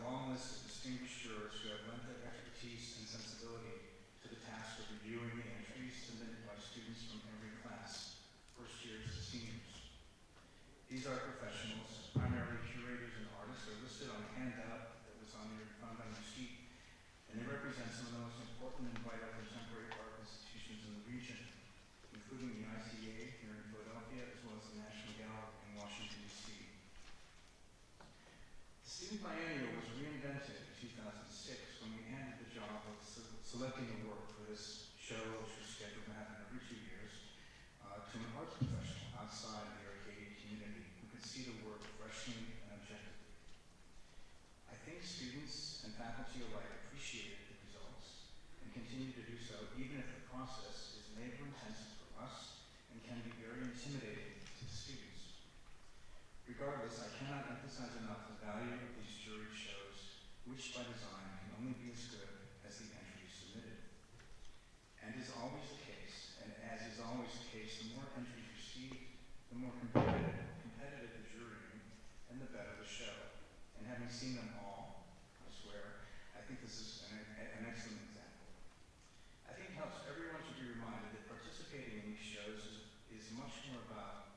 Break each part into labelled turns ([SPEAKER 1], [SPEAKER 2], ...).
[SPEAKER 1] long list of distinguished jurors who have lent their expertise and sensibility to the task of reviewing the entries submitted by students from every class, first years to seniors. These are professionals, primarily curators and artists, are listed on a handout that was found on your seat, and they represent some of the most important and vital contemporary art institutions in the region, including the ICA here in Philadelphia, as well as the National Gallery in Washington, D.C. The Student Biennial was reinvented in 2006 when we handed the job of selecting a work for this show, which was scheduled to happen every 2 years, to an arts professional outside the Arcadia community who could see the work freshly and objectively. I think students and faculty alike appreciated the results and continue to do so, even if the process is labor-intensive for us and can be very intimidating to the students. Regardless, I cannot emphasize enough the value of these jury shows, which by design can only be as good as the entries submitted. And as is always the case, the more entries received, the more competitive the jury, and the better the show. And having seen them all, I swear, I think this is an excellent example. I think it helps everyone to be reminded that participating in these shows is much more about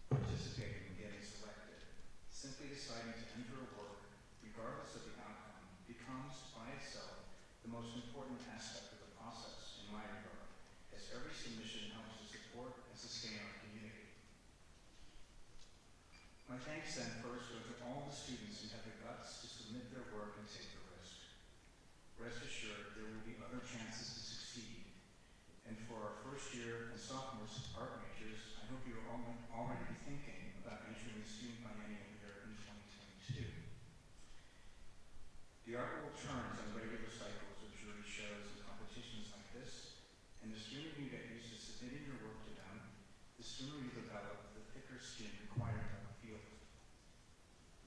[SPEAKER 1] participating and getting selected. Simply deciding to enter a work, regardless of the outcome, becomes by itself the most important aspect of the process, in my regard, as every submission helps to support and sustain our community. My thanks then first go to all the students who have the guts to submit their work and take the risk. Rest assured, there will be other chances to succeed. And for our first year and sophomores art majors, I hope you are already thinking about entering the Student Biennial year in 2022. The art world turns on regular cycles of jury shows and competitions like this, and the sooner you get used to submitting your work to them, the sooner you develop the thicker skin required by the field.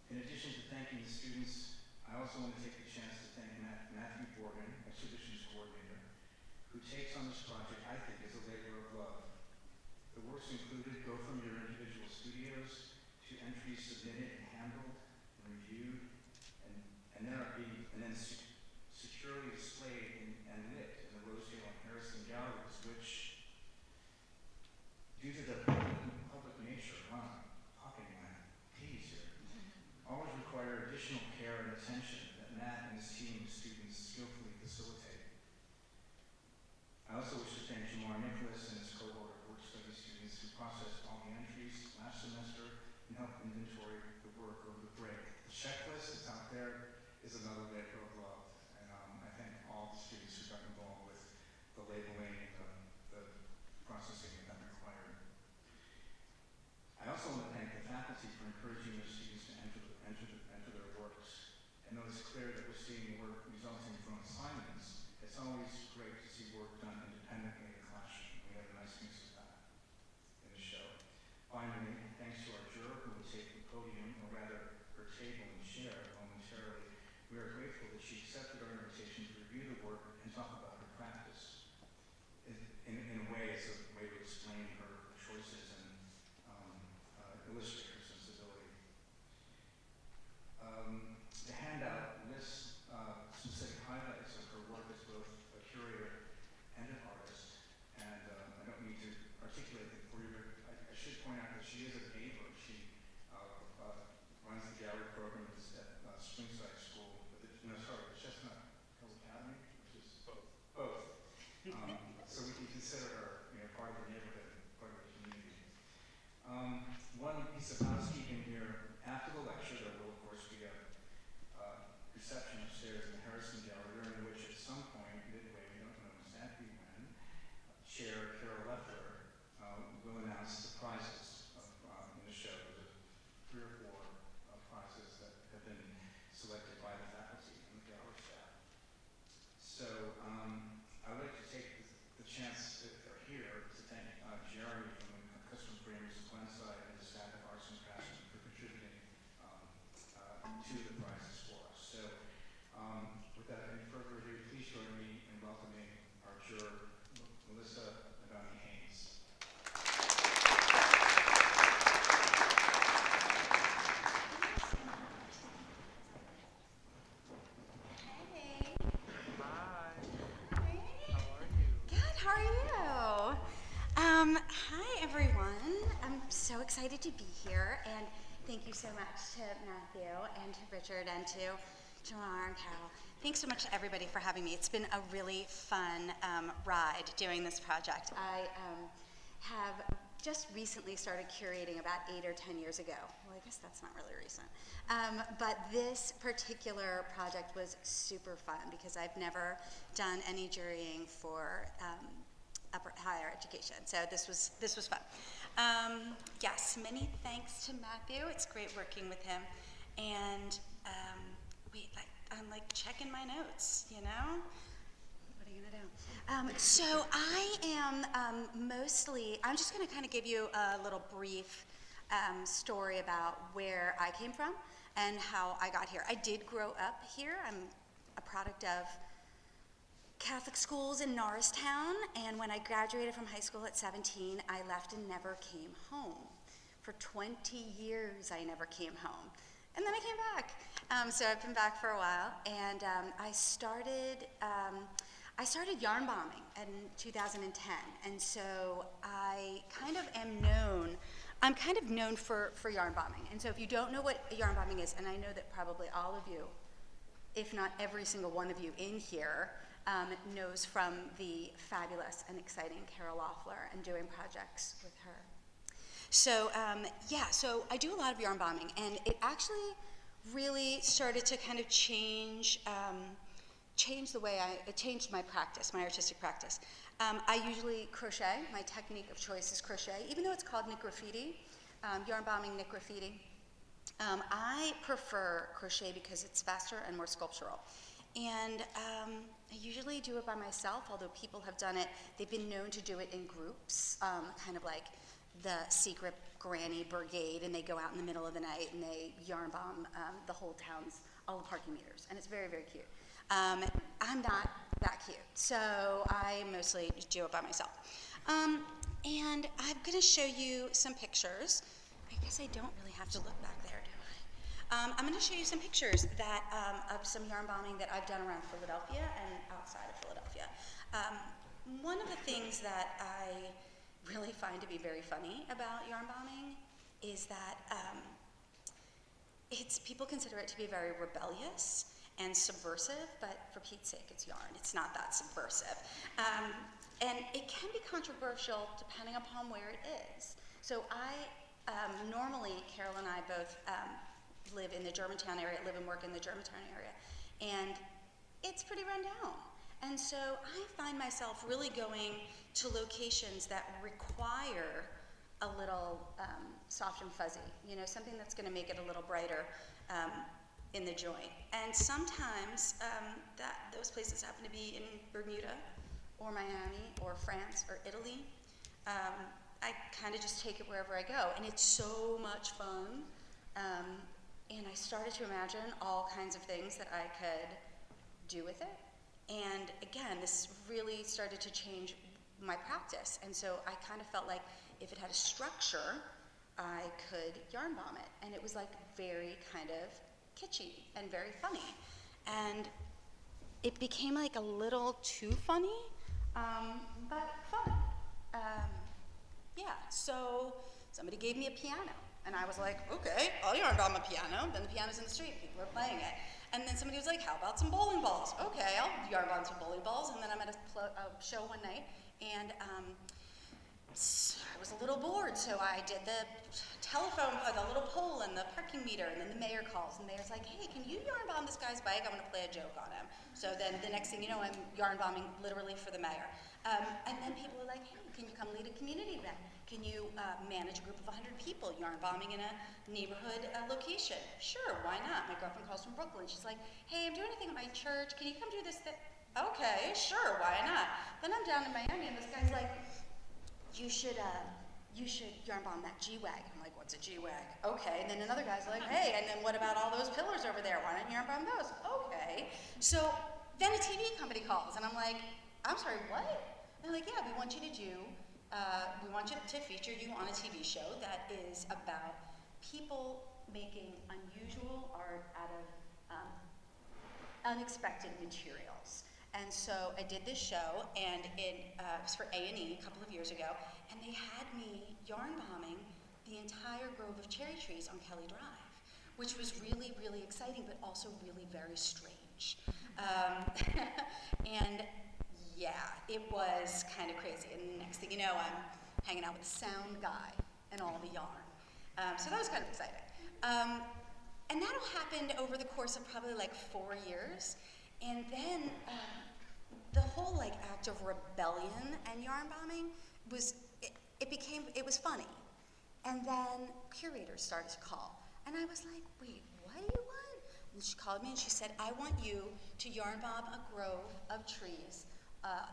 [SPEAKER 1] In addition to thanking the students, I also want to take the chance to thank Matthew Borgen, exhibitions coordinator, who takes on this project, I think, as a labor of love. The works included go from your individual studios to entries submitted and handled and reviewed, and then securely displayed and lit in the Rosedale and Harrison galleries, which, due to the public nature, talking my tease here, always require additional care and attention that Matt and his team of students skillfully facilitate. I also wish to thank Jamar Nicholas and his cohort of work study students who processed all the entries last semester and helped inventory the work over the break. The checklist that's out there is another labor of love, and I thank all the students who got involved with the labeling and the processing that required. I also want to thank the faculty for encouraging their students to enter their works. And though it's clear that we're seeing work resulting from assignments, it's always great to see work done independently in a classroom. We have a nice mix of that in the show. Finally, thanks to our juror who will take the podium, or rather her table and chair momentarily, we are grateful that she accepted our invitation to review the work and talk about her practice. In a way, it's a way to explain her choices and illustrate her sensibility. The handout lists specific highlights of her work as both a curator and an artist, and I don't need to articulate them for you, but I should point out that she is a neighbor. She runs the gallery program at Springside School, the Chestnut Hill Academy, which is both. So we can consider her, part of the neighborhood, part of the community. One piece of housekeeping here: after the lecture, there will of course be a reception upstairs in the Harrison Gallery, during which at some point midway, we don't know exactly when, Chair Carol Leffler will announce the prizes in the show. There are 3 or 4 prizes that have been selected by the faculty and the gallery staff. So I would like to take the chance, if they're here, to thank Jeremy from the Custom Framers of Glenside and the staff of Arts and Craftsmen for contributing to the prizes for us. So without any further ado, please join me in welcoming our juror, Melissa Haynes.
[SPEAKER 2] Hi everyone. I'm so excited to be here, and thank you so much to Matthew and to Richard and to Jamar and Carol. Thanks so much to everybody for having me. It's been a really fun ride doing this project. I have just recently started curating about 8 or 10 years ago. Well, I guess that's not really recent. But this particular project was super fun because I've never done any jurying for higher education. So this was fun. Yes, many thanks to Matthew. It's great working with him. And I'm like checking my notes, you know? What are you gonna do? So I am I'm just gonna kind of give you a little brief story about where I came from and how I got here. I did grow up here. I'm a product of Catholic schools in Norristown, and when I graduated from high school at 17, I left and never came home. For 20 years, I never came home. And then I came back. So I've been back for a while, and I started yarn bombing in 2010, and so I'm kind of known for yarn bombing. And so if you don't know what yarn bombing is, and I know that probably all of you, if not every single one of you in here, knows from the fabulous and exciting Carol Loeffler and doing projects with her. So so I do a lot of yarn bombing, and it actually really started to kind of change it changed my practice, my artistic practice. I usually crochet. My technique of choice is crochet, even though it's called knit graffiti, yarn bombing knit graffiti. I prefer crochet because it's faster and more sculptural. And I usually do it by myself, although people have done it. They've been known to do it in groups, kind of like the secret granny brigade, and they go out in the middle of the night and they yarn bomb the whole town's, all the parking meters, and it's very, very cute. I'm not that cute, so I mostly do it by myself. And I'm going to show you some pictures. I guess I don't really have to look back there, do I? I'm going to show you some pictures of some yarn bombing that I've done around Philadelphia and outside of Philadelphia. One of the things that I really find to be very funny about yarn bombing is that people consider it to be very rebellious and subversive, but for Pete's sake, it's yarn. It's not that subversive. And it can be controversial depending upon where it is. So normally, Carol and I both live in the Germantown area, live and work in the Germantown area, and it's pretty run down. And so I find myself really going to locations that require a little soft and fuzzy, something that's going to make it a little brighter in the joint. And sometimes those places happen to be in Bermuda or Miami or France or Italy. I kind of just take it wherever I go, and it's so much fun. And I started to imagine all kinds of things that I could do with it. And again, this really started to change my practice. And so I kind of felt like if it had a structure, I could yarn bomb it. And it was like very kind of kitschy and very funny. And it became like a little too funny, but fun. So somebody gave me a piano. And I was like, okay, I'll yarn bomb a piano. Then the piano's in the street, people are playing it. And then somebody was like, how about some bowling balls? Okay, I'll yarn bomb some bowling balls. And then I'm at a show one night, and I was a little bored, so I did the telephone, the little pole and the parking meter, and then the mayor calls, and the mayor's like, hey, can you yarn bomb this guy's bike? I'm gonna play a joke on him. So then the next thing you know, I'm yarn bombing literally for the mayor. And then people are like, hey, can you come lead a community event? Can you manage a group of 100 people yarn bombing in a neighborhood location? Sure, why not? My girlfriend calls from Brooklyn. She's like, hey, I'm doing a thing at my church. Can you come do this thing? Okay, sure, why not? Then I'm down in Miami, and this guy's like, you should yarn bomb that G-Wag. I'm like, what's a G-Wag? Okay, and then another guy's like, hey, and then what about all those pillars over there? Why don't you yarn bomb those? Okay. So then a TV company calls, and I'm like, I'm sorry, what? And they're like, yeah, we want you to feature you on a TV show that is about people making unusual art out of unexpected materials. And so I did this show, and it was for A&E a couple of years ago, and they had me yarn bombing the entire grove of cherry trees on Kelly Drive, which was really, really exciting, but also really very strange. And yeah, it was kind of crazy. And next thing you know, I'm hanging out with the sound guy and all the yarn. So that was kind of exciting. And that all happened over the course of probably like 4 years. And then the whole like act of rebellion and yarn bombing was, it was funny. And then curators started to call. And I was like, wait, what do you want? And she called me and she said, I want you to yarn bomb a grove of trees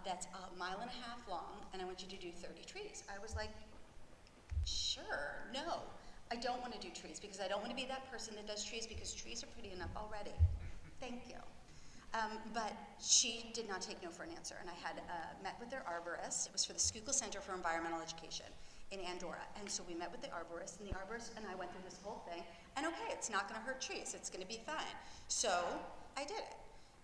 [SPEAKER 2] that's 1.5 miles long, and I want you to do 30 trees. I was like, sure, no. I don't want to do trees because I don't want to be that person that does trees because trees are pretty enough already. Thank you. But she did not take no for an answer, and I had met with their arborist. It was for the Schuylkill Center for Environmental Education in Andorra, and so we met with the arborist, and the arborist and I went through this whole thing, and okay, it's not going to hurt trees. It's going to be fine. So I did it.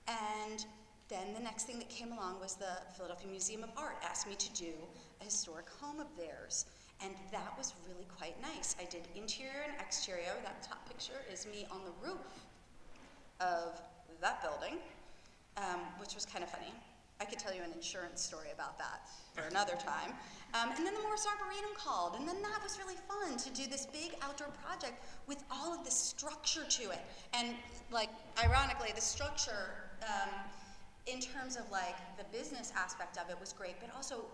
[SPEAKER 2] And then the next thing that came along was the Philadelphia Museum of Art asked me to do a historic home of theirs. And that was really quite nice. I did interior and exterior. That top picture is me on the roof of that building, which was kind of funny. I could tell you an insurance story about that for another time. And then the Morris Arboretum called, and then that was really fun to do this big outdoor project with all of this structure to it. And like, ironically, the structure, in terms of like the business aspect of it was great, but also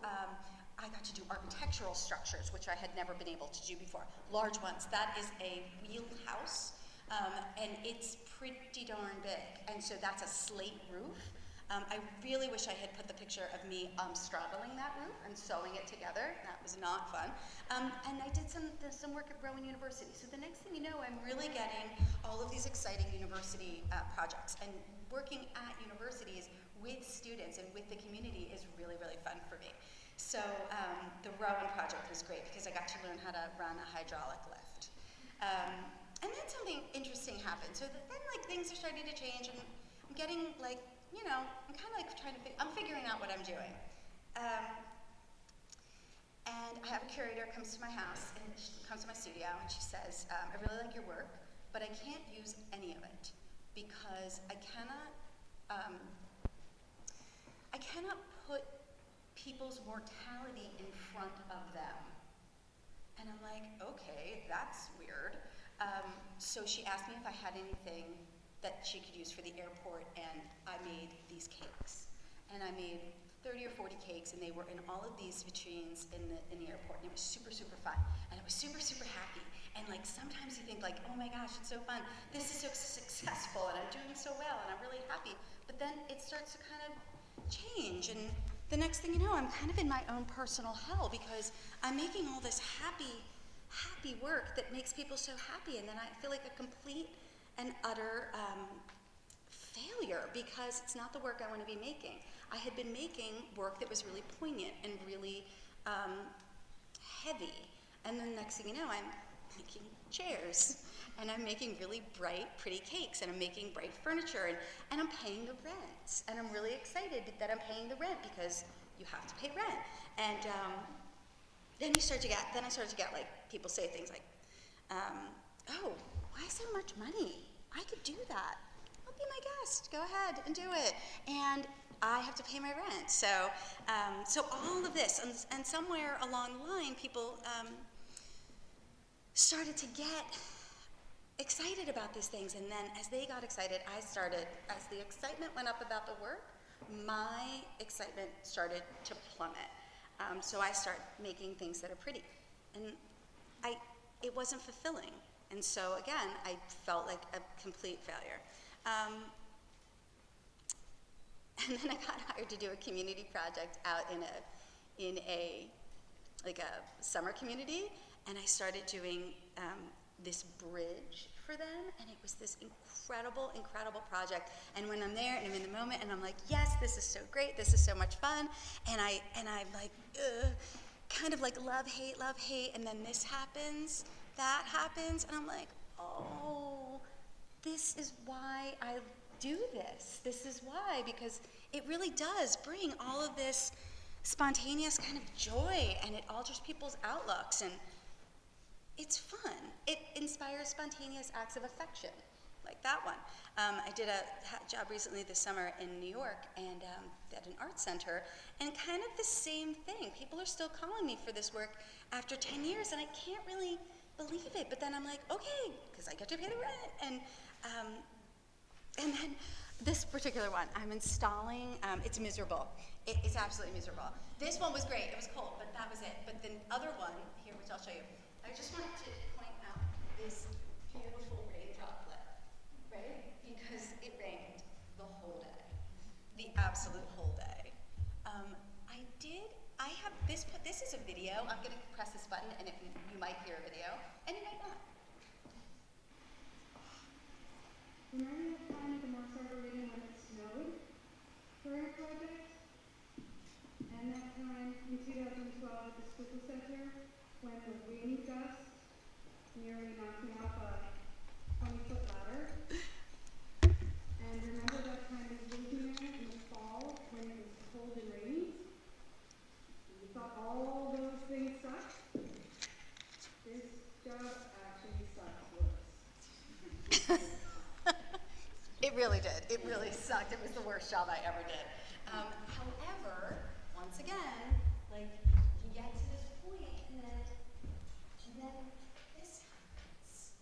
[SPEAKER 2] I got to do architectural structures, which I had never been able to do before. Large ones. That is a wheelhouse, and it's pretty darn big. And so that's a slate roof. I really wish I had put the picture of me straddling that roof and sewing it together. That was not fun. And I did some work at Rowan University. So the next thing you know, I'm really getting all of these exciting university projects. And working at universities with students and with the community is really, really fun for me. So the Rowan project was great because I got to learn how to run a hydraulic lift. And then something interesting happened. So then like things are starting to change, and I'm getting like, you know, I'm kind of like I'm figuring out what I'm doing. And I have a curator comes to my house, and she comes to my studio, and she says, I really like your work, but I can't use any of it because I cannot put people's mortality in front of them. And I'm like, okay, that's weird. So she asked me if I had anything that she could use for the airport, and I made these cakes. And I made 30 or 40 cakes, and they were in all of these vitrines in the airport, and it was super, super fun. And I was super, super happy. And like sometimes you think like, oh my gosh, it's so fun. This is so successful, and I'm doing so well, and I'm really happy. But then it starts to kind of change, and the next thing you know, I'm kind of in my own personal hell because I'm making all this happy work that makes people so happy, and then I feel like a complete and utter failure because it's not the work I want to be making. I had been making work that was really poignant and really heavy, and then next thing you know, I'm making chairs, and I'm making really bright, pretty cakes, and I'm making bright furniture, and I'm paying the rent, and I'm really excited that I'm paying the rent because you have to pay rent. And then I started to get like people say things like, oh, why so much money? I could do that. I'll be my guest. Go ahead and do it. And I have to pay my rent. So all of this, and somewhere along the line, people started to get excited about these things. And then as they got excited, as the excitement went up about the work, my excitement started to plummet. So I start making things that are pretty. And it wasn't fulfilling. And so again, I felt like a complete failure. And then I got hired to do a community project out in a summer community, and I started doing this bridge for them, and it was this incredible project. And when I'm there and I'm in the moment, and I'm like, yes, this is so great, this is so much fun, and I'm like, kind of like love, hate, and then this happens, that happens, and I'm like, oh, this is why I do this. This is why, because it really does bring all of this spontaneous kind of joy, and it alters people's outlooks, and it's fun. It inspires spontaneous acts of affection, like that one. I did a job recently this summer in New York and at an art center, and kind of the same thing. People are still calling me for this work after 10 years, and I can't really believe it. But then I'm like, okay, because I get to pay the rent. And then this particular one, I'm installing, it's miserable. It's absolutely miserable. This one was great, it was cold, but that was it. But the other one, here, which I'll show you, I just wanted to point out this beautiful rain droplet, right? Because it rained the whole day, the absolute whole day. I have this is a video. I'm gonna press this button and you might hear a video, and you might not.
[SPEAKER 3] Remember the time at the Moss Harbor reading when it snowed for our project? And that time in 2012 at the Schuylkill Center when the wind gust nearly knocked me off a 20-foot ladder? And remember that time we lived there in the fall when it was cold and rainy? You thought all those things sucked? This job actually sucks worse.
[SPEAKER 2] It really did. It really sucked. It was the worst job I ever did. However, once again, like you get to this point, and then this happens.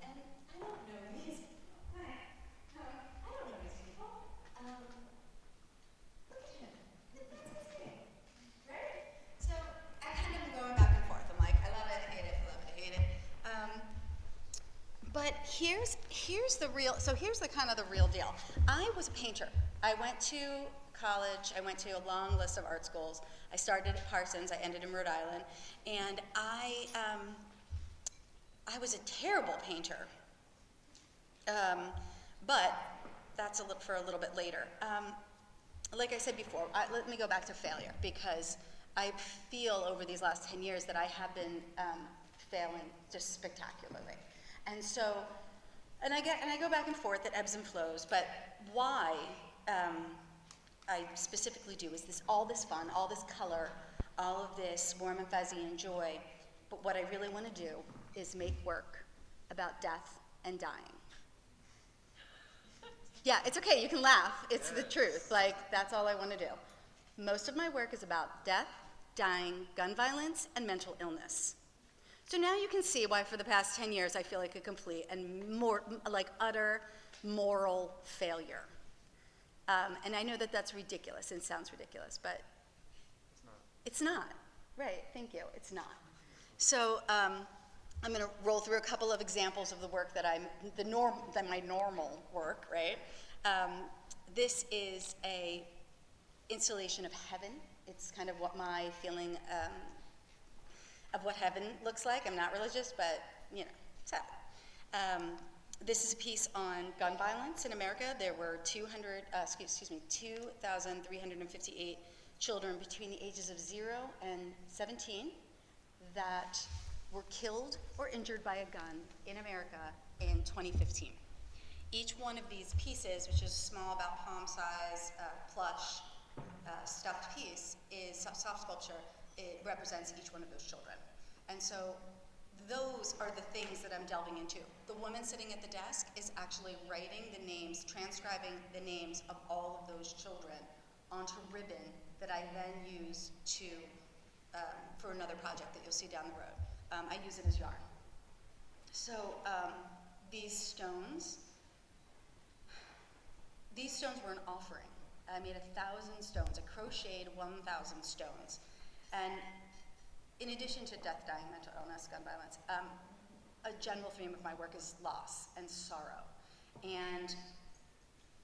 [SPEAKER 2] And I don't know these people. Hi. I don't know these people. Look at him. That's amazing, right? So I kind of am going back and forth. I'm like, I love it, I hate it, I love it, I hate it. But here's the real, so here's the kind of the real deal. I was a painter. I went to college, I went to a long list of art schools. I started at Parsons, I ended in Rhode Island, and I was a terrible painter. But that's for a little bit later. Like I said before, let me go back to failure, because I feel over these last 10 years that I have been failing just spectacularly. And so, and I go back and forth, it ebbs and flows, but why I specifically do is all this fun, all this color, all of this warm and fuzzy and joy, but what I really want to do is make work about death and dying. Yeah, it's okay, you can laugh, it's the truth, like, that's all I want to do. Most of my work is about death, dying, gun violence, and mental illness. So now you can see why for the past 10 years I feel like a complete and more like utter moral failure. And I know that that's ridiculous and sounds ridiculous, but it's not. Right, thank you, it's not. So I'm going to roll through a couple of examples of the work that my normal work, right? This is a installation of heaven. It's kind of what my feeling of what heaven looks like. I'm not religious, but, you know, it's heaven. This is a piece on gun violence in America. There were 2,358 children between the ages of 0 and 17 that were killed or injured by a gun in America in 2015. Each one of these pieces, which is small, about palm size, plush, stuffed piece, is soft sculpture. It represents each one of those children. And so those are the things that I'm delving into. The woman sitting at the desk is actually writing the names, transcribing the names of all of those children onto ribbon that I then use for another project that you'll see down the road. I use it as yarn. So these stones were an offering. I made 1,000 stones. I crocheted 1,000 stones. And in addition to death, dying, mental illness, gun violence, a general theme of my work is loss and sorrow. And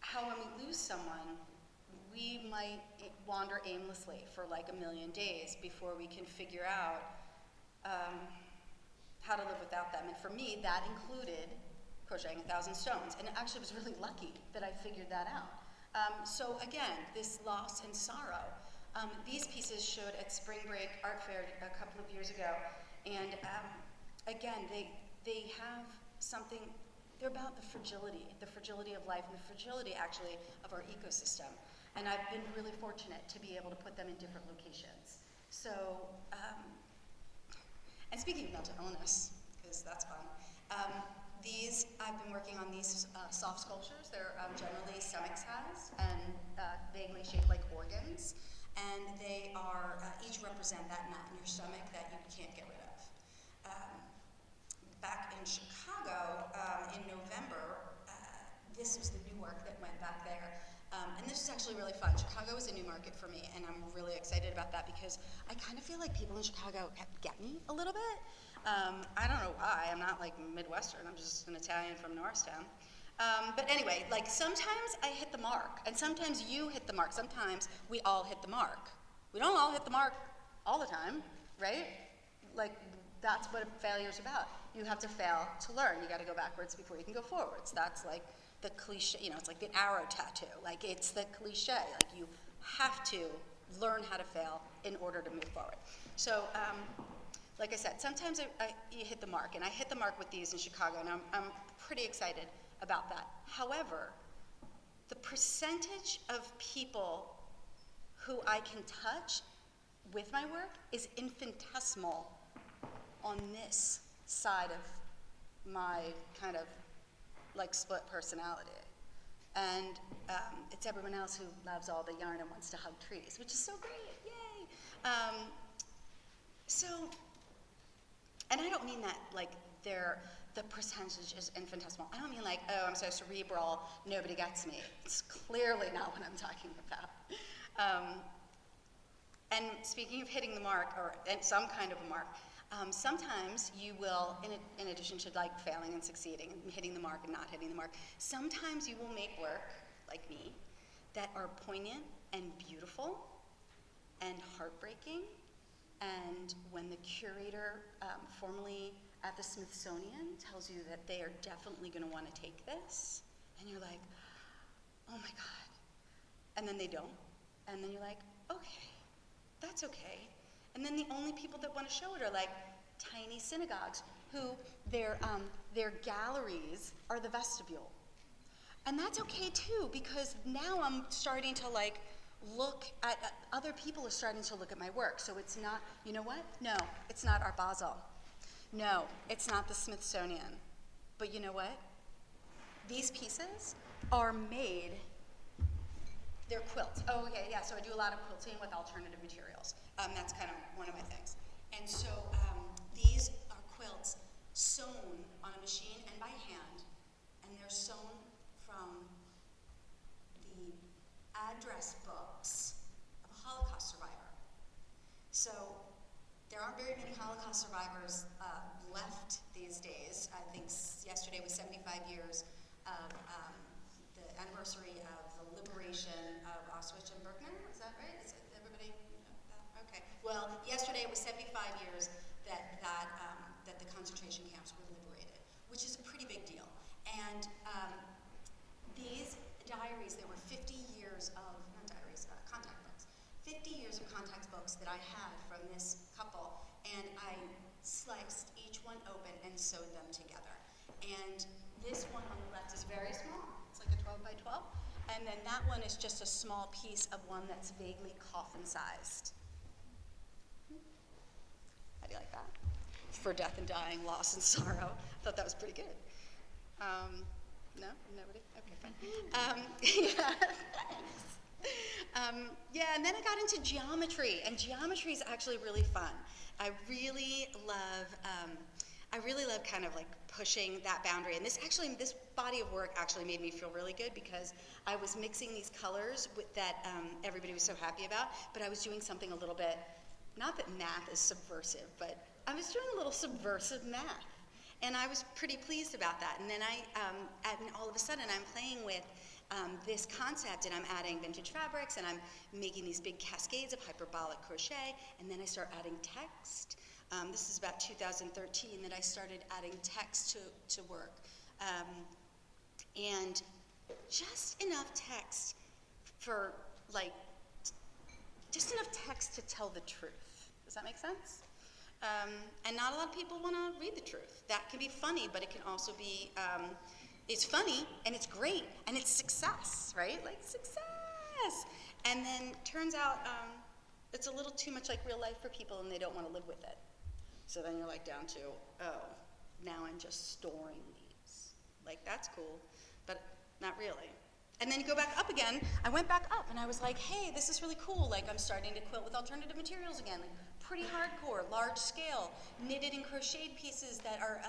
[SPEAKER 2] how when we lose someone, we might wander aimlessly for like a million days before we can figure out how to live without them. And for me, that included crocheting 1,000 stones. And actually, I was really lucky that I figured that out. So again, this loss and sorrow. These pieces showed at Spring Break Art Fair a couple of years ago, and again, they have something, they're about the fragility of life and the fragility actually of our ecosystem. And I've been really fortunate to be able to put them in different locations. So, and speaking of mental illness, because that's fun, I've been working on these soft sculptures. They're generally stomach-sized and vaguely shaped like organs. And they are, each represent that knot in your stomach that you can't get rid of. Back in Chicago, in November, this was the new work that went back there. And this is actually really fun. Chicago is a new market for me, and I'm really excited about that because I kind of feel like people in Chicago get me a little bit. I don't know why. I'm not like Midwestern. I'm just an Italian from Norristown. But anyway, like sometimes I hit the mark, and sometimes you hit the mark. Sometimes we all hit the mark. We don't all hit the mark all the time, right? Like that's what a failure is about. You have to fail to learn. You got to go backwards before you can go forwards. That's like the cliche, you know, it's like the arrow tattoo. Like it's the cliche. Like you have to learn how to fail in order to move forward. So, like I said, sometimes you hit the mark, and I hit the mark with these in Chicago, and I'm pretty excited about that. However, the percentage of people who I can touch with my work is infinitesimal on this side of my kind of like split personality. And it's everyone else who loves all the yarn and wants to hug trees, which is so great, yay! And I don't mean that like the percentage is infinitesimal. I don't mean like, oh, I'm so cerebral, nobody gets me. It's clearly not what I'm talking about. And speaking of hitting the mark, or some kind of a mark, sometimes you will, in addition to like failing and succeeding, and hitting the mark and not hitting the mark, sometimes you will make work, like me, that are poignant and beautiful and heartbreaking. And when the curator, formerly at the Smithsonian, tells you that they are definitely going to want to take this, and you're like, oh my God. And then they don't. And then you're like, okay, that's okay. And then the only people that want to show it are like tiny synagogues who their galleries are the vestibule. And that's okay too, because now I'm starting to like look at, other people are starting to look at my work. So it's not, you know what? No, it's not Art Basel. No, it's not the Smithsonian. But you know what? These pieces are made, they're quilts. Oh, okay, yeah, so I do a lot of quilting with alternative materials. That's kind of one of my things. And so these are quilts sewn on a machine and by hand, and they're sewn from the address books of a Holocaust survivor. So there aren't very many Holocaust survivors left these days. I think yesterday was 75 years of the anniversary of the liberation of Auschwitz and Birkenau. Is that right? Is it, everybody know that? Okay. Well, yesterday was 75 years that the concentration camps were liberated, which is a pretty big deal. And these diaries, there were 50 years of, not diaries, contact books, 50 years of contact books that I had from this couple, and I sliced each one open and sewed them together. And this one on the left is very small. It's like a 12 by 12. And then that one is just a small piece of one that's vaguely coffin-sized. How do you like that? For death and dying, loss and sorrow. I thought that was pretty good. No? Nobody? Okay, fine. Yeah, thanks. Yeah, and then I got into geometry, and geometry is actually really fun. I really love kind of like pushing that boundary. And this body of work actually made me feel really good because I was mixing these colors that everybody was so happy about, but I was doing something a little bit, not that math is subversive, but I was doing a little subversive math. And I was pretty pleased about that. And then all of a sudden I'm playing with this concept, and I'm adding vintage fabrics, and I'm making these big cascades of hyperbolic crochet, and then I start adding text. This is about 2013 that I started adding text to work. And just enough text for, like, just enough text to tell the truth. Does that make sense? And not a lot of people want to read the truth. That can be funny, but it can also be, it's funny, and it's great, and it's success, right? Like, success! yes. And then turns out it's a little too much like real life for people and they don't want to live with it. So then you're like down to, oh, now I'm just storing these. Like, that's cool, but not really. And then you go back up again. I went back up and I was like, hey, this is really cool. Like, I'm starting to quilt with alternative materials again. Like, pretty hardcore, large scale, knitted and crocheted pieces that are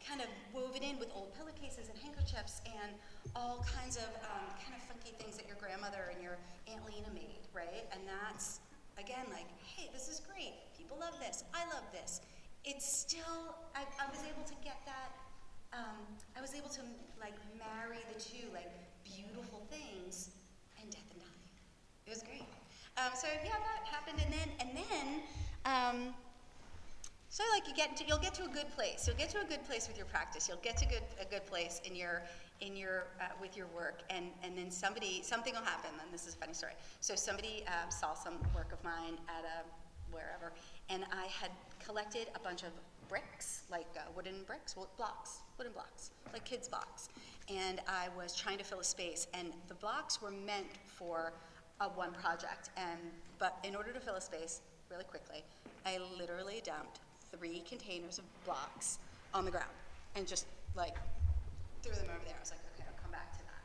[SPEAKER 2] kind of woven in with old pillowcases and handkerchiefs and all kinds of kind of funky things that your grandmother and your Aunt Lena made, right? And that's, again, like, hey, this is great. People love this. I love this. It's still, I was able to get that, I was able to, like, marry the two, like, beautiful things and death and dying. It was great. So yeah, that happened, and then, so like you'll get to a good place. You'll get to a good place with your practice. You'll get to a good place in your with your work, and then something will happen. And this is a funny story. So somebody saw some work of mine at wherever, and I had collected a bunch of bricks, like wooden blocks, like kids' blocks. And I was trying to fill a space, and the blocks were meant for one project. But in order to fill a space really quickly, I literally dumped 3 containers of blocks on the ground and just like threw them over there. I was like, okay, I'll come back to that.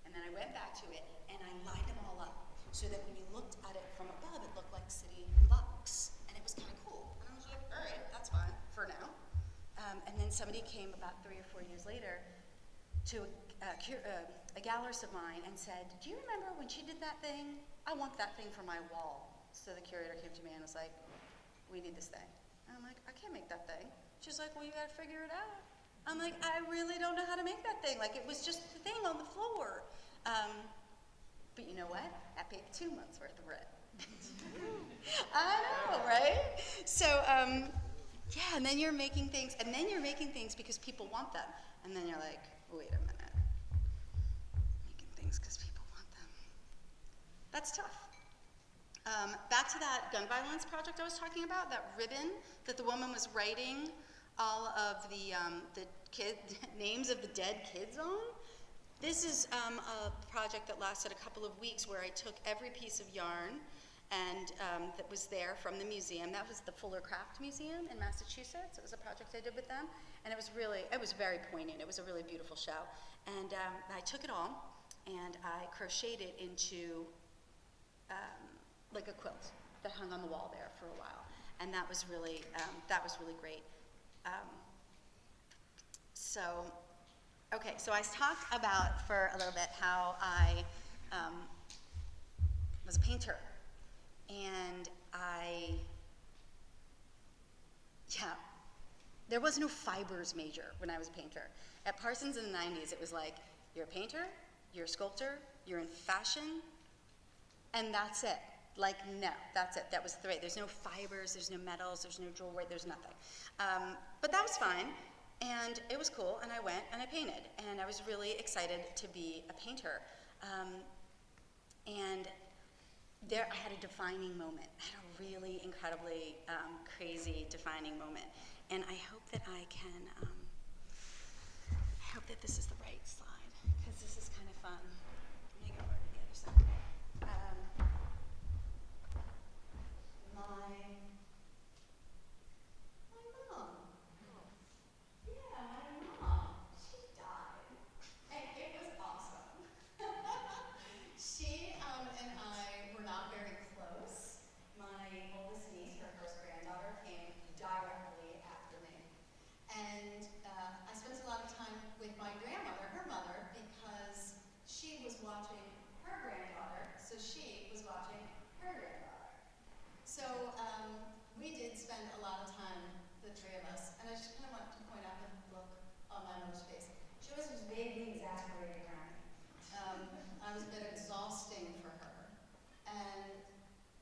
[SPEAKER 2] And then I went back to it and I lined them all up so that when you looked at it from above, it looked like city blocks. And it was kind of cool. And I was like, all right, that's fine for now. And then somebody came about 3 or 4 years later to a gallerist of mine and said, do you remember when she did that thing? I want that thing for my wall. So the curator came to me and was like, we need this thing. And I'm like, I can't make that thing. She's like, well, you gotta figure it out. I'm like, I really don't know how to make that thing. Like, it was just the thing on the floor. But you know what? I paid 2 months worth of rent. I know, right? So, yeah, and then you're making things, because people want them. And then you're like, wait a minute. Making things because people want them. That's tough. Back to that gun violence project I was talking about, that ribbon that the woman was writing all of the names of the dead kids on. This is a project that lasted a couple of weeks where I took every piece of yarn and that was there from the museum. That was the Fuller Craft Museum in Massachusetts. It was a project I did with them, and it was very poignant. It was a really beautiful show. And I took it all and I crocheted it into like a quilt that hung on the wall there for a while, and that was really great. So I talked about for a little bit how I was a painter, and there was no fibers major when I was a painter. At Parsons in the 90s, it was like, you're a painter, you're a sculptor, you're in fashion, and that's it. Like, no, that's it. That was the rate. There's no fibers, there's no metals, there's no jewelry, there's nothing. But that was fine, and it was cool, and I went and I painted, and I was really excited to be a painter. And there, I had a defining moment. I had a really incredibly crazy defining moment. And I hope that I hope that this is the right slide, because this is kind of fun. Let me go over to the other side. My mom. Yeah, my mom. She died. And it was awesome. She and I were not very close. My oldest niece, her first granddaughter, came directly after me. And I spent a lot of time with my grandmother, her mother, because she was watching her granddaughter, so she was watching her granddaughter. So we did spend a lot of time, the 3 of us, and I just kind of wanted to point out the look on my mother's face. She always was vaguely exasperated around me. I was a bit exhausting for her, and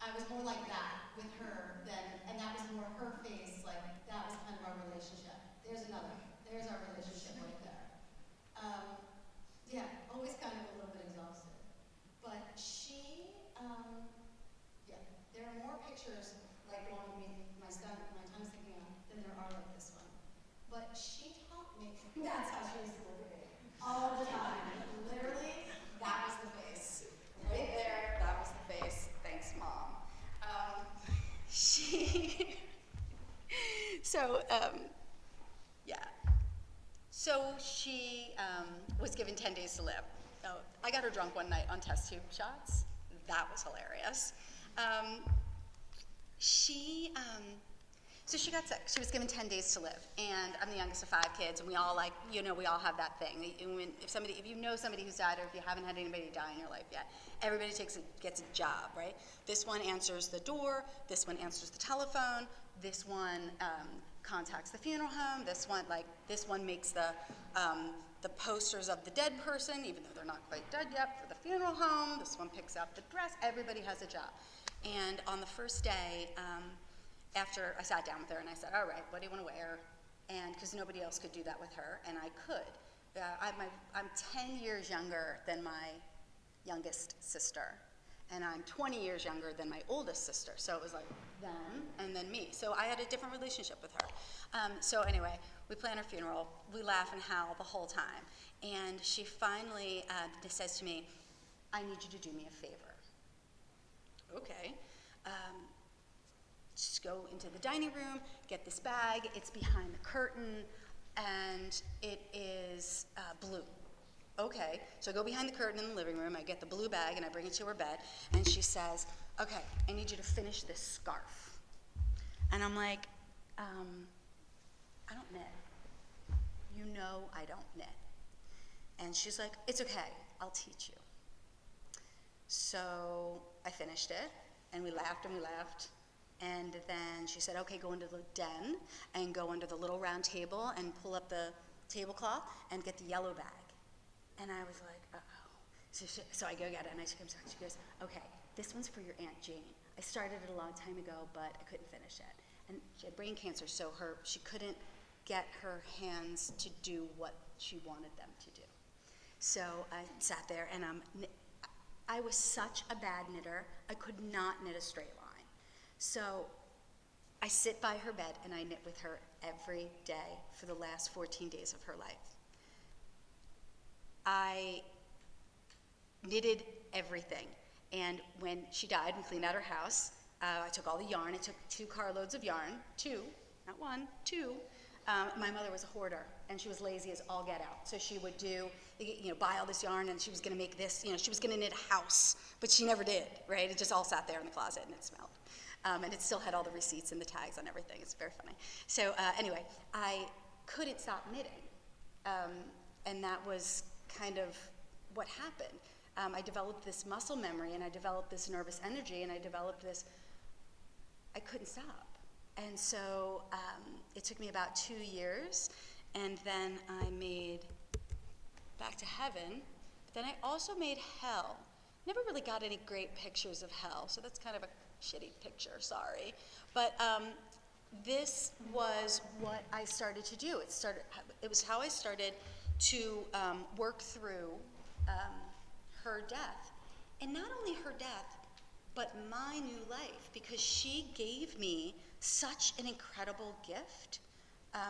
[SPEAKER 2] I was more like that with her and that was more her face, like that was kind of our relationship. There's our relationship right there. Yeah, always kind of a little bit exhausted. But she, there are more pictures like the one of me, my tongue's sticking out, than there are like this one. But she taught me, that's how she was living all the time. Literally, that was the face. Right there, Yeah. So she was given 10 days to live. So I got her drunk one night on test tube shots. That was hilarious. So she got sick. She was given 10 days to live. And I'm the youngest of 5 kids, and we all we all have that thing. If you know somebody who's died, or if you haven't had anybody die in your life yet, everybody gets a job, right? This one answers the door, this one answers the telephone, this one contacts the funeral home, this one makes the posters of the dead person, even though they're not quite dead yet, for the funeral home. This one picks up the dress. Everybody has a job. And on the first day, after I sat down with her and I said, all right, what do you want to wear? And because nobody else could do that with her, and I could. I'm 10 years younger than my youngest sister, and I'm 20 years younger than my oldest sister. So it was like them and then me. So I had a different relationship with her. So anyway, we plan her funeral. We laugh and howl the whole time. And she finally says to me, I need you to do me a favor. Okay. Just go into the dining room, get this bag. It's behind the curtain, and it is blue. Okay, so I go behind the curtain in the living room. I get the blue bag, and I bring it to her bed. And she says, okay, I need you to finish this scarf. And I'm like, I don't knit. You know I don't knit. And she's like, it's okay, I'll teach you. So I finished it, and we laughed and we laughed. And then she said, okay, go into the den and go under the little round table and pull up the tablecloth and get the yellow bag. And I was like, uh-oh. So I go get it, and she comes back. She goes, okay, this one's for your Aunt Jane. I started it a long time ago, but I couldn't finish it. And she had brain cancer, so she couldn't get her hands to do what she wanted them to do. So I sat there, and I was such a bad knitter, I could not knit a straight line. So I sit by her bed, and I knit with her every day for the last 14 days of her life. I knitted everything. And when she died and cleaned out her house, I took all the yarn. I took 2 carloads of yarn, 2, not 1, 2. My mother was a hoarder, and she was lazy as all get out. So she would buy all this yarn, and she was going to make this, she was going to knit a house, but she never did, right? It just all sat there in the closet, and it smelled. And it still had all the receipts and the tags on everything. It's very funny. So anyway, I couldn't stop knitting, and that was kind of what happened. I developed this muscle memory, and I developed this nervous energy, and I developed this, I couldn't stop. And so it took me about 2 years, and then I made Back to Heaven, but then I also made Hell. Never really got any great pictures of Hell, so that's kind of a shitty picture, sorry. But this was what I started to do. It was how I started to work through her death. And not only her death, but my new life, because she gave me such an incredible gift. I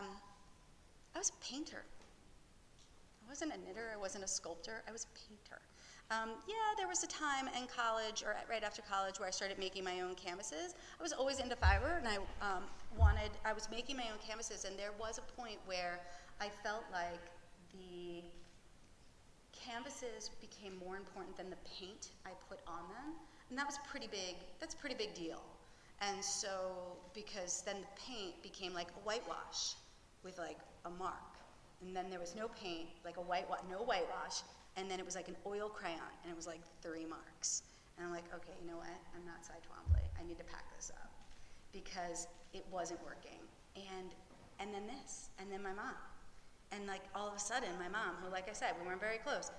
[SPEAKER 2] was a painter. I wasn't a knitter, I wasn't a sculptor, I was a painter. There was a time in college, or right after college, where I started making my own canvases. I was always into fiber, and I was making my own canvases, and there was a point where I felt like the canvases became more important than the paint I put on them, and that's a pretty big deal. And so, because then the paint became like a whitewash with like a mark, and then there was no paint, like no whitewash, and then it was like an oil crayon, and it was like 3 marks. And I'm like, okay, you know what? I'm not Cy Twombly. I need to pack this up, because it wasn't working. And then this, and then my mom. And like all of a sudden, my mom, who, like I said, we weren't very close,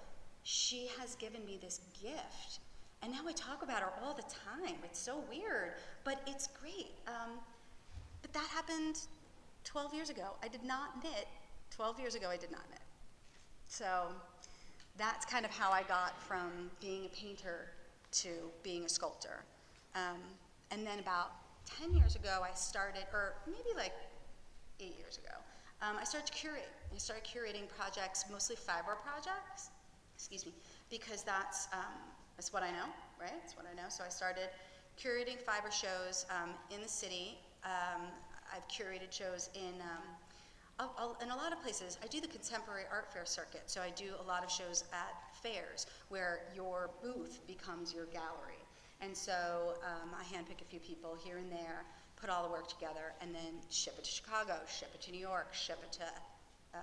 [SPEAKER 2] she has given me this gift. And now I talk about her all the time. It's so weird, but it's great. But that happened 12 years ago. I did not knit. 12 years ago, I did not knit. So that's kind of how I got from being a painter to being a sculptor. And then about 10 years ago, I started, or maybe like 8 years ago, I started to curate. I started curating projects, mostly fiber projects, because that's what I know, right? That's what I know. So I started curating fiber shows in the city. I've curated shows in in a lot of places, I do the contemporary art fair circuit, so I do a lot of shows at fairs where your booth becomes your gallery. And so I handpick a few people here and there, put all the work together, and then ship it to Chicago, ship it to New York, ship it to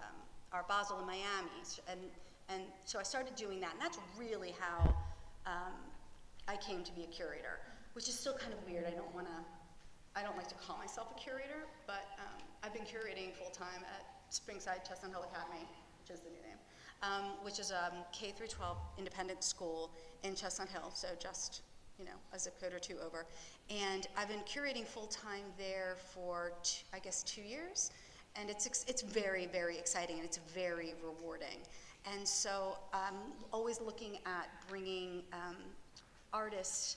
[SPEAKER 2] Art Basel in Miami. And so I started doing that, and that's really how I came to be a curator, which is still kind of weird. I don't like to call myself a curator, but I've been curating full-time at Springside Chestnut Hill Academy, which is the new name, which is a K through 12 independent school in Chestnut Hill, so just, a zip code or two over. And I've been curating full-time there for, I guess, 2 years, and it's very, very exciting, and it's very rewarding. And so I'm always looking at bringing artists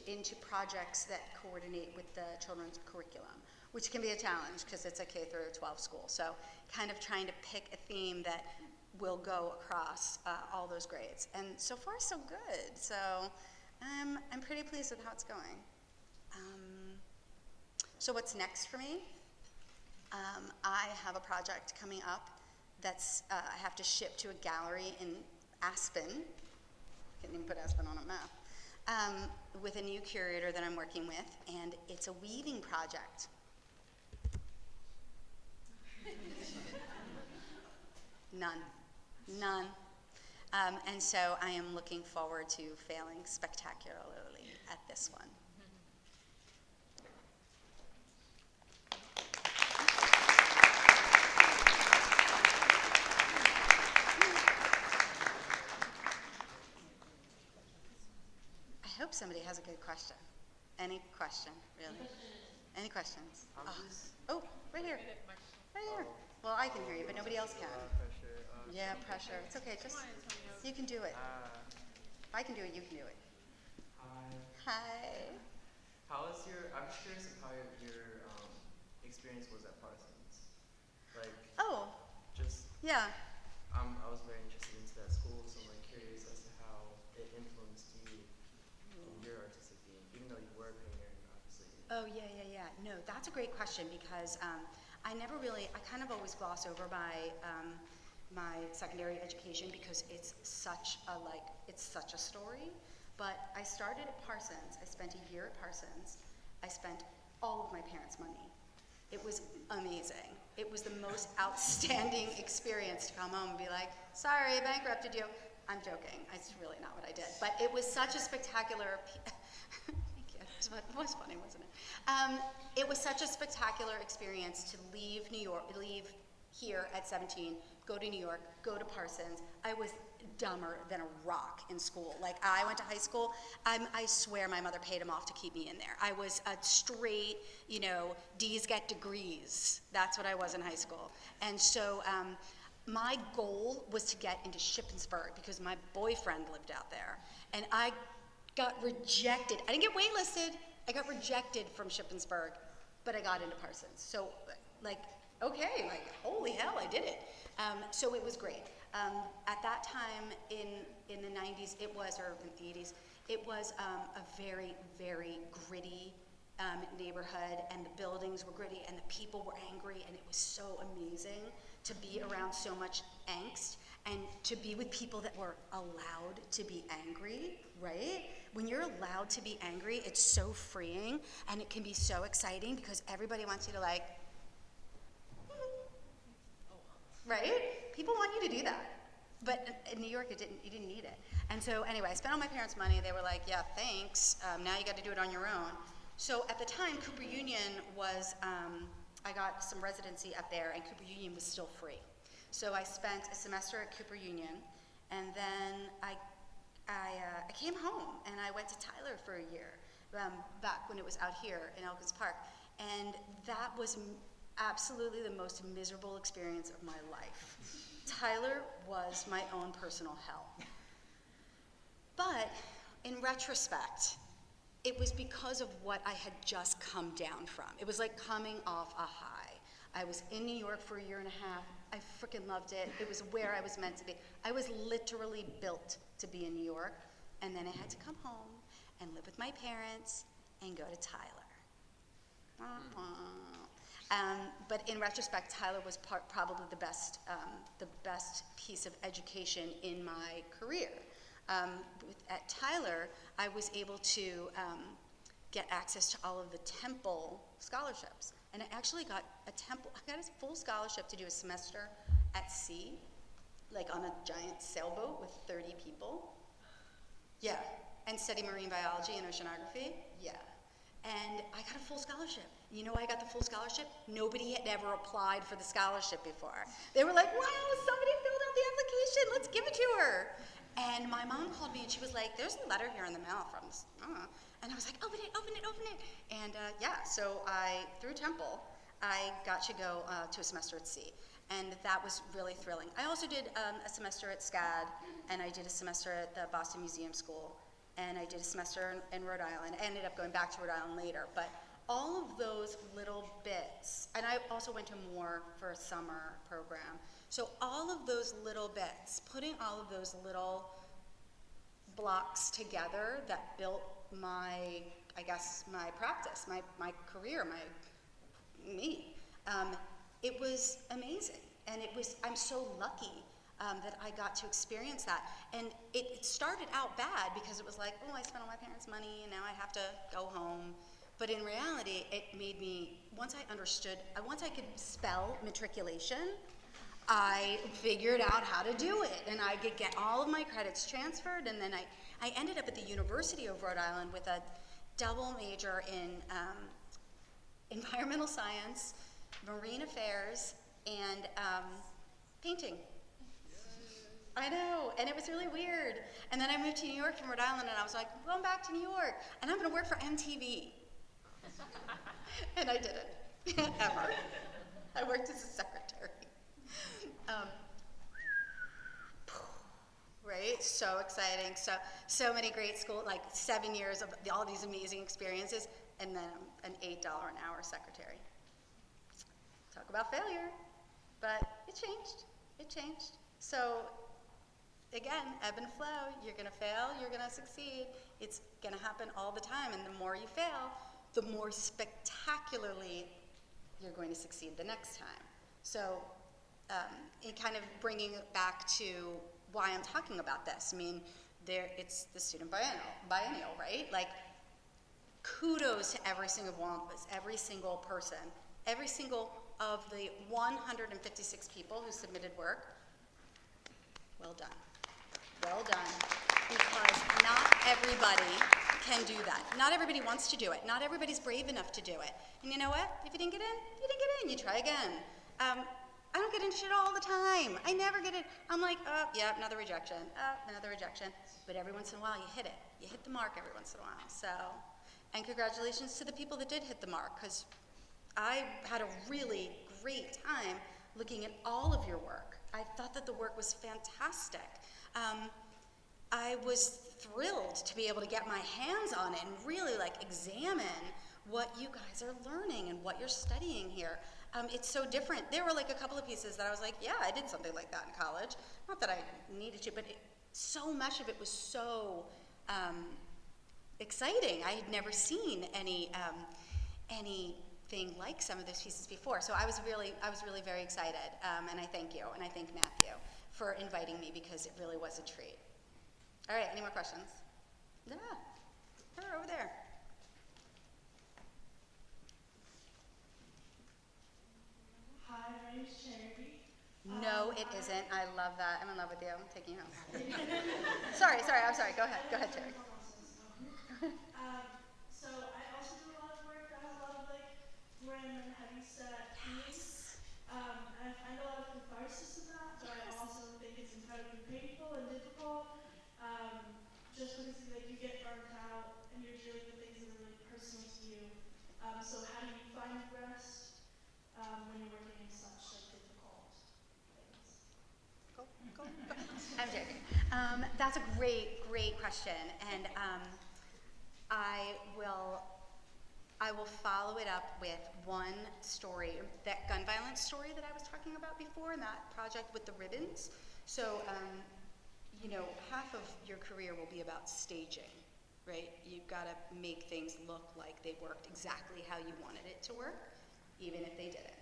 [SPEAKER 2] into projects that coordinate with the children's curriculum, which can be a challenge because it's a K through 12 school. So kind of trying to pick a theme that will go across all those grades. And so far, so good. So I'm pretty pleased with how it's going. So what's next for me? I have a project coming up that's I have to ship to a gallery in Aspen. Can't even put Aspen on a map. With a new curator that I'm working with, and it's a weaving project. None. And so I am looking forward to failing spectacularly at this one. I hope somebody has a good question. Any question, really? Any questions? Oh, right here. Right here. Well, I can hear you, but nobody else can. Yeah, pressure. It's okay. Just you can do it. I can do it. You can do it. Hi.
[SPEAKER 4] I'm just curious of how your experience was at Parsons. Like.
[SPEAKER 2] Oh.
[SPEAKER 4] Just.
[SPEAKER 2] Yeah.
[SPEAKER 4] I was very interested into that school, so I'm curious as to how it influenced you in your artistic being, even though you were a painter, obviously.
[SPEAKER 2] Oh, yeah. No, that's a great question because I kind of always gloss over my secondary education because it's such a story. But I started at Parsons. I spent a year at Parsons. I spent all of my parents' money. It was amazing. It was the most outstanding experience to come home and be like, sorry, I bankrupted you. I'm joking. It's really not what I did. But it was such a spectacular... Thank you. It was funny, wasn't it? It was such a spectacular experience to leave here at 17, go to New York, go to Parsons. I was dumber than a rock in school. Like, I went to high school, I swear my mother paid him off to keep me in there. I was a straight, D's get degrees. That's what I was in high school. And so my goal was to get into Shippensburg because my boyfriend lived out there. And I got rejected. I didn't get waitlisted. I got rejected from Shippensburg, but I got into Parsons. So, holy hell, I did it. So it was great. At that time in the 90s, or in the 80s, it was a very, very gritty neighborhood, and the buildings were gritty, and the people were angry, and it was so amazing to be around so much angst and to be with people that were allowed to be angry, right? When you're allowed to be angry, it's so freeing, and it can be so exciting because everybody wants you to right? People want you to do that. But in New York, you didn't need it. And so anyway, I spent all my parents' money. They were like, yeah, thanks. Now you got to do it on your own. So at the time, Cooper Union was, I got some residency up there, and Cooper Union was still free. So I spent a semester at Cooper Union, and then I came home, and I went to Tyler for a year, back when it was out here in Elkins Park. And that was absolutely the most miserable experience of my life. Tyler was my own personal hell. But in retrospect, it was because of what I had just come down from. It was like coming off a high. I was in New York for a year and a half. I freaking loved it. It was where I was meant to be. I was literally built to be in New York, and then I had to come home and live with my parents and go to Tyler. But in retrospect, Tyler was probably the best piece of education in my career. At Tyler, I was able to get access to all of the Temple scholarships. And I actually got I got a full scholarship to do a semester at sea, like on a giant sailboat with 30 people. Yeah, and study marine biology and oceanography. Yeah, and I got a full scholarship. You know why I got the full scholarship? Nobody had ever applied for the scholarship before. They were like, wow, somebody filled out the application, let's give it to her. And my mom called me and she was like, there's a letter here in the mail from this. And I was like, open it, open it, open it. And yeah, so through Temple, I got to go to a semester at sea. And that was really thrilling. I also did a semester at SCAD, and I did a semester at the Boston Museum School, and I did a semester in Rhode Island. I ended up going back to Rhode Island later, but all of those little bits, and I also went to Moore for a summer program. So all of those little bits, putting all of those little blocks together that built my, I guess, my practice, my career, me. It was amazing, and I'm so lucky that I got to experience that. And it started out bad because it was like, oh, I spent all my parents' money, and now I have to go home. But in reality, it made me, once I could spell matriculation, I figured out how to do it, and I could get all of my credits transferred, and then I ended up at the University of Rhode Island with a double major in environmental science, marine affairs, and painting. I know, and it was really weird. And then I moved to New York from Rhode Island, and I was like, I'm going back to New York, and I'm going to work for MTV. And I didn't, ever. I worked as a secretary. Right, so exciting. So many great schools, like 7 years of all these amazing experiences, and then an $8 an hour secretary. Talk about failure, but it changed. So again, ebb and flow, you're gonna fail, you're gonna succeed. It's gonna happen all the time, and the more you fail, the more spectacularly you're going to succeed the next time. So in kind of bringing it back to why I'm talking about this, I mean, it's the Student Biennial, right? Like, kudos to every single person, every single of the 156 people who submitted work. Well done. Well done. Because not everybody can do that. Not everybody wants to do it. Not everybody's brave enough to do it. And you know what? If you didn't get in, you didn't get in. You try again. I don't get into shit all the time. I never get it. I'm like, oh, yeah, another rejection. Another rejection. But every once in a while, you hit it. You hit the mark every once in a while. So, and congratulations to the people that did hit the mark, because I had a really great time looking at all of your work. I thought that the work was fantastic. I was thrilled to be able to get my hands on it and really examine what you guys are learning and what you're studying here. It's so different. There were a couple of pieces that I was like, yeah, I did something like that in college. Not that I needed to, but so much of it was so exciting. I had never seen anything like some of those pieces before. So I was really very excited, and I thank you, and I thank Matthew for inviting me, because it really was a treat. All right, any more questions? Yeah, her over there.
[SPEAKER 5] Hi, my name's Charity.
[SPEAKER 2] No, it isn't. I love that. I'm in love with you. I'm taking you home. sorry. I'm sorry. Go ahead, Charity.
[SPEAKER 5] So I also do a lot of work that has a lot of random and heavy set themes. And I find a lot of catharsis in that, but I also think it's incredibly painful and difficult. Just because you get burnt out and you're dealing with things that are really personal to you. So how do you find rest when you're working in such difficult things?
[SPEAKER 2] Go. I'm joking. That's a great question, and I will follow it up with one story, that gun violence story that I was talking about before, and that project with the ribbons. So, half of your career will be about staging, right? You've got to make things look like they worked exactly how you wanted it to work. even if they didn't.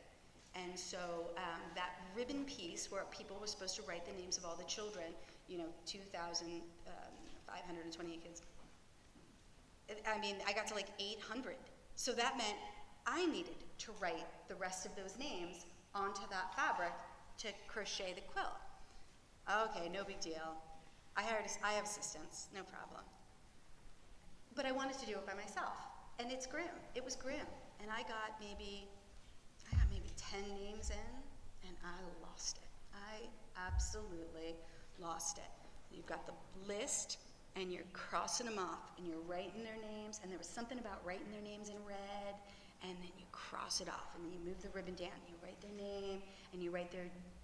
[SPEAKER 2] And so that ribbon piece where people were supposed to write the names of all the children, 2,528 kids. I got to like 800. So that meant I needed to write the rest of those names onto that fabric to crochet the quilt. Okay, no big deal. I have assistants, no problem. But I wanted to do it by myself, and it's grim. It was grim, and I got maybe 10 names in, and I lost it. I absolutely lost it. You've got the list, and you're crossing them off, and you're writing their names, and there was something about writing their names in red, and then you cross it off, and then you move the ribbon down, you write their name, and you write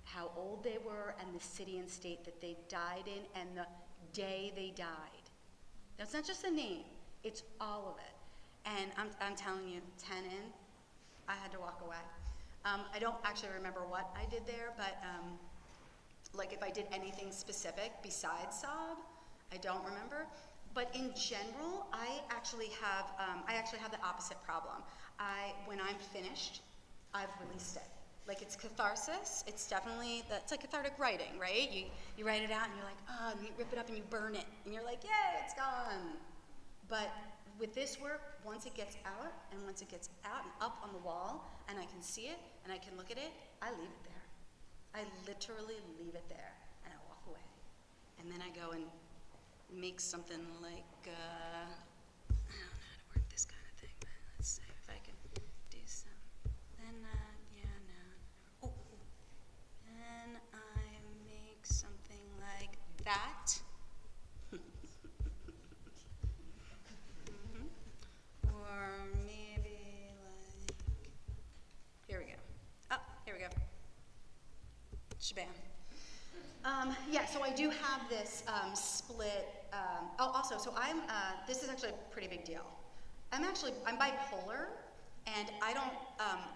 [SPEAKER 2] how old they were, and the city and state that they died in, and the day they died. Now, it's not just the name, it's all of it. And I'm telling you, 10 in, I had to walk away. I don't actually remember what I did there, but like if I did anything specific besides sob, I don't remember. But in general, I actually have the opposite problem. When I'm finished, I've released it. Like it's catharsis. It's like cathartic writing, right? You write it out and you're like, and you rip it up and you burn it, and you're like, yay, it's gone. But with this work, once it gets out and up on the wall, and I can see it and I can look at it, I leave it there. I literally leave it there, and I walk away. And then I go and make something like, I don't know how to work this kind of thing, but let's see if I can do some. Then, then I make something like that. Or maybe like, here we go. Oh, here we go. Shabam. So I do have this split. Also, so this is actually a pretty big deal. I'm bipolar, and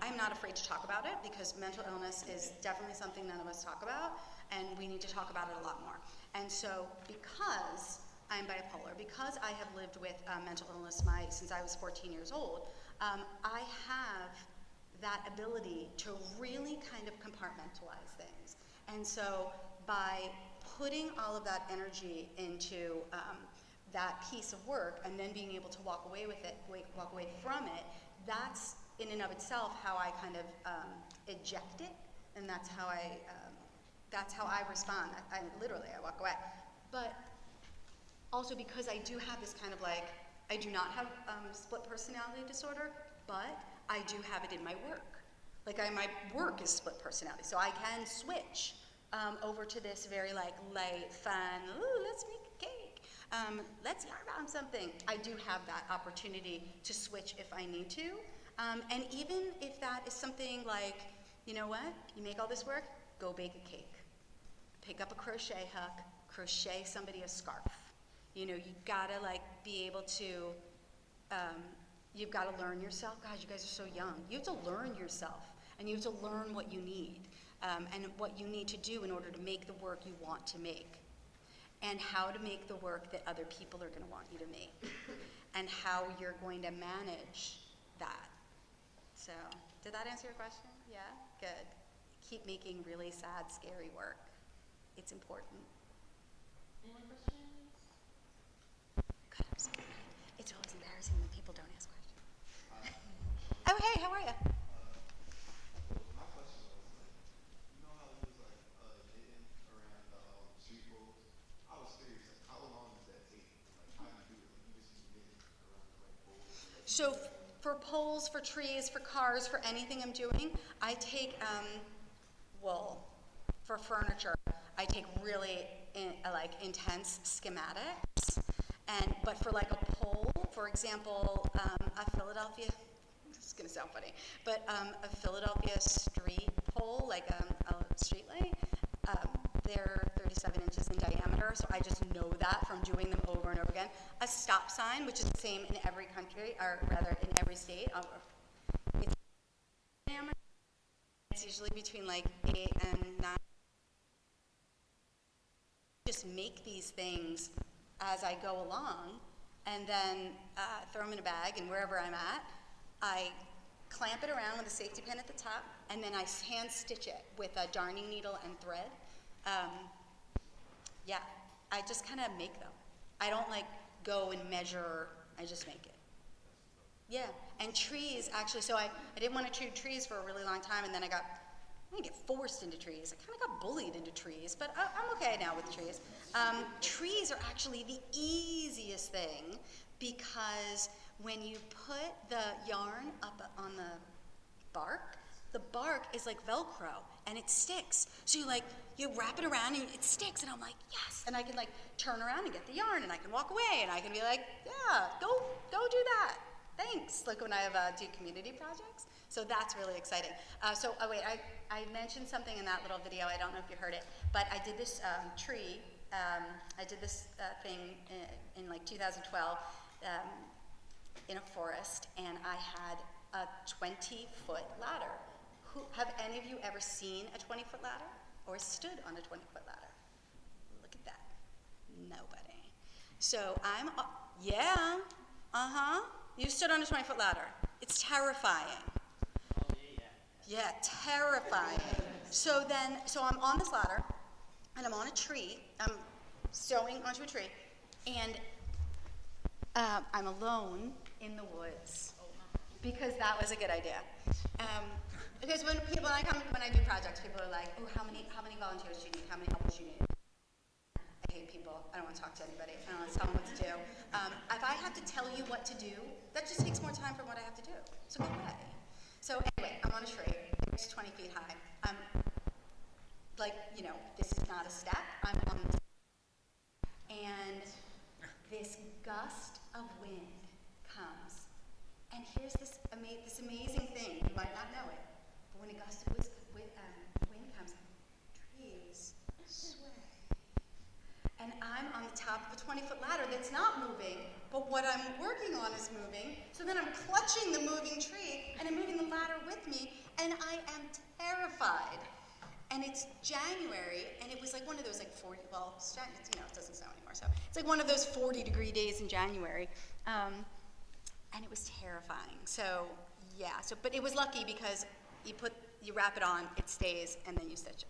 [SPEAKER 2] I'm not afraid to talk about it because mental illness is definitely something none of us talk about, and we need to talk about it a lot more. And so because I'm bipolar, because I have lived with mental illness since I was 14 years old, I have that ability to really kind of compartmentalize things. And so by putting all of that energy into that piece of work and then being able to walk away from it, that's in and of itself how I kind of eject it, and that's how I respond. I literally walk away. But also because I do have this kind of I do not have split personality disorder, but I do have it in my work. My work is split personality, so I can switch over to this very light, fun, ooh, let's make a cake, let's yarn on something. I do have that opportunity to switch if I need to, and even if that is something like, you know what, you make all this work, go bake a cake. Pick up a crochet hook, crochet somebody a scarf. You gotta be able to, you've gotta learn yourself. God, you guys are so young. You have to learn yourself, and you have to learn what you need, and what you need to do in order to make the work you want to make, and how to make the work that other people are gonna want you to make, and how you're going to manage that. So, did that answer your question? Yeah? Good. Keep making really sad, scary work. It's important.
[SPEAKER 5] Any more questions?
[SPEAKER 2] God, I'm so excited. It's always embarrassing when people don't ask questions. Oh, hey, how are you?
[SPEAKER 6] My question was, you know how it was knitting around street poles? I was curious, how long does that take? How do you do it? You just knit around poles?
[SPEAKER 2] So for poles, for trees, for cars, for anything I'm doing, I take wool. For furniture, I take really intense schematics, but for a pole, for example, a Philadelphia, this is gonna sound funny, but a Philadelphia street pole, a street light, they're 37 inches in diameter, so I just know that from doing them over and over again. A stop sign, which is the same in every country, or rather in every state, it's diameter. It's usually between 8 and 9. Just make these things as I go along, and then throw them in a bag, and wherever I'm at, I clamp it around with a safety pin at the top, and then I hand stitch it with a darning needle and thread. Yeah, I just kind of make them. I don't like go and measure, I just make it. Yeah, and trees, actually, so I didn't want to do trees for a really long time, and then I didn't get forced into trees. I kind of got bullied into trees, but I'm okay now with trees. Trees are actually the easiest thing because when you put the yarn up on the bark is like Velcro and it sticks. So you wrap it around and it sticks, and I'm like, yes. And I can like turn around and get the yarn, and I can walk away, and I can be like, yeah, go do that. Thanks. Like when I do community projects. So that's really exciting. Wait, I mentioned something in that little video. I don't know if you heard it, but I did this tree. I did this thing in like 2012 in a forest, and I had a 20-foot ladder. Have any of you ever seen a 20-foot ladder or stood on a 20-foot ladder? Look at that. Nobody. So yeah, you stood on a 20-foot ladder. It's terrifying. Yeah, terrifying. So I'm on this ladder, and I'm on a tree. I'm sewing onto a tree, and I'm alone in the woods because that was a good idea. Because when I do projects, people are like, "Oh, how many volunteers do you need? How many helpers do you need?" I hate people. I don't want to talk to anybody. I don't want to tell them what to do. If I have to tell you what to do, that just takes more time from what I have to do. So go away. So anyway, I'm on a tree. It's 20 feet high. I'm like, this is not a step. I'm on the and this gust of wind comes. And here's this amazing thing. You might not know it, but when a gust of wind comes, trees sway. And I'm on the top of a 20-foot ladder that's not moving, but what I'm working on is moving. So then I'm clutching the moving tree, and I'm moving the ladder with me, and I am terrified. And it's January, and it was like one of those 40, it doesn't snow anymore, so it's like one of those 40-degree days in January. And it was terrifying. So, yeah, but it was lucky because you wrap it on, it stays, and then you stitch it.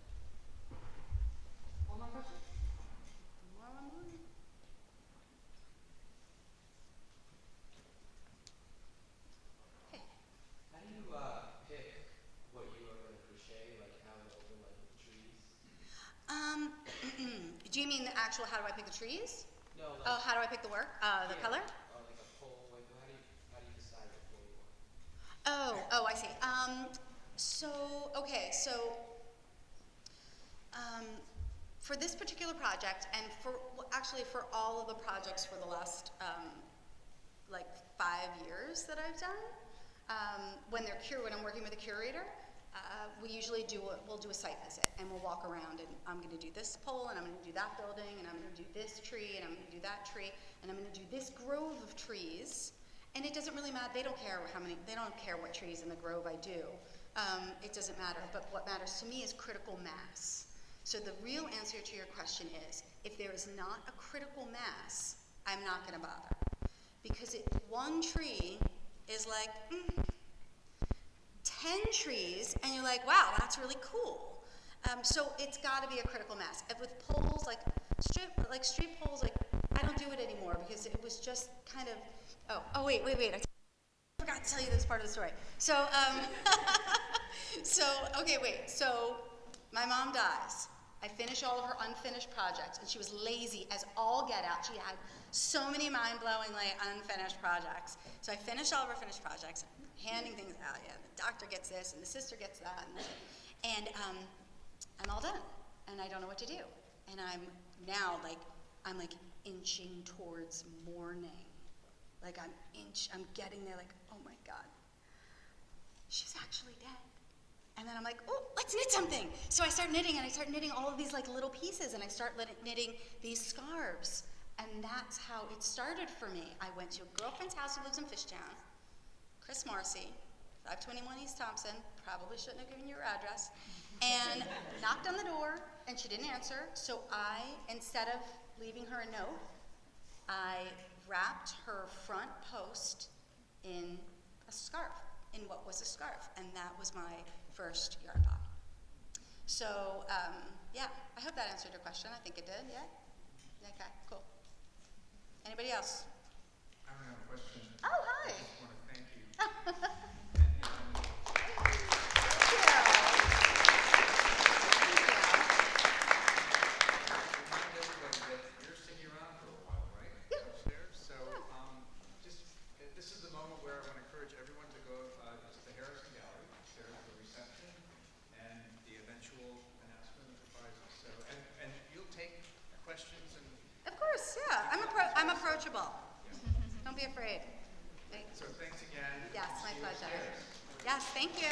[SPEAKER 1] One more question.
[SPEAKER 2] Hey.
[SPEAKER 4] How do you pick what you are going to crochet, like out in the open, like with the trees?
[SPEAKER 2] Do you mean the actual how do I pick the trees?
[SPEAKER 4] No.
[SPEAKER 2] Oh, how do I pick the work? The color?
[SPEAKER 4] Like a pole. Like how do you decide what pole you want?
[SPEAKER 2] Oh, I see. For this particular project, and for all of the projects for the last 5 years that I've done, when I'm working with a curator, we usually we'll do a site visit, and we'll walk around, and I'm going to do this pole, and I'm going to do that building, and I'm going to do this tree, and I'm going to do that tree, and I'm going to do this grove of trees. And it doesn't really matter. They don't care what trees in the grove I do. It doesn't matter. But what matters to me is critical mass. So the real answer to your question is, if there is not a critical mass, I'm not going to bother. Because one tree is like 10 trees, and you're like, wow, that's really cool. So it's got to be a critical mass. And with poles, street poles, I don't do it anymore because it was just kind of. Oh, wait. I forgot to tell you this part of the story. So, So my mom dies. I finish all of her unfinished projects, and she was lazy as all get out. She had so many mind-blowing, unfinished projects. So I finished all of her finished projects, handing things out. Yeah, the doctor gets this, and the sister gets that, and I'm all done, and I don't know what to do. And I'm now I'm inching towards morning. I'm getting there oh my God, she's actually dead. And then I'm like, oh, let's knit something. So I start knitting, and I start knitting all of these little pieces, and I start knitting these scarves. And that's how it started for me. I went to a girlfriend's house who lives in Fishtown, Chris Marcy, 521 East Thompson, probably shouldn't have given you her address, and knocked on the door, and she didn't answer. So instead of leaving her a note, I wrapped her front post in a scarf. in what was a scarf, and that was my first yarn pop. So, yeah, I hope that answered your question. I think it did, yeah? Okay, cool. Anybody else?
[SPEAKER 7] I don't have a question.
[SPEAKER 2] Oh, hi.
[SPEAKER 7] I just want to thank you. Remind everybody that you're sticking around for a while, right?
[SPEAKER 2] Yeah.
[SPEAKER 7] Upstairs. So, this is the moment where I want to encourage everyone to go to the Harrison Gallery. There's the reception and the eventual announcement of the prizes. So, and you'll take questions and.
[SPEAKER 2] Of course, yeah. I'm approachable. Don't be afraid.
[SPEAKER 7] So thanks again.
[SPEAKER 2] Yes, my
[SPEAKER 7] See you
[SPEAKER 2] pleasure.
[SPEAKER 7] upstairs.
[SPEAKER 2] Yes, thank you.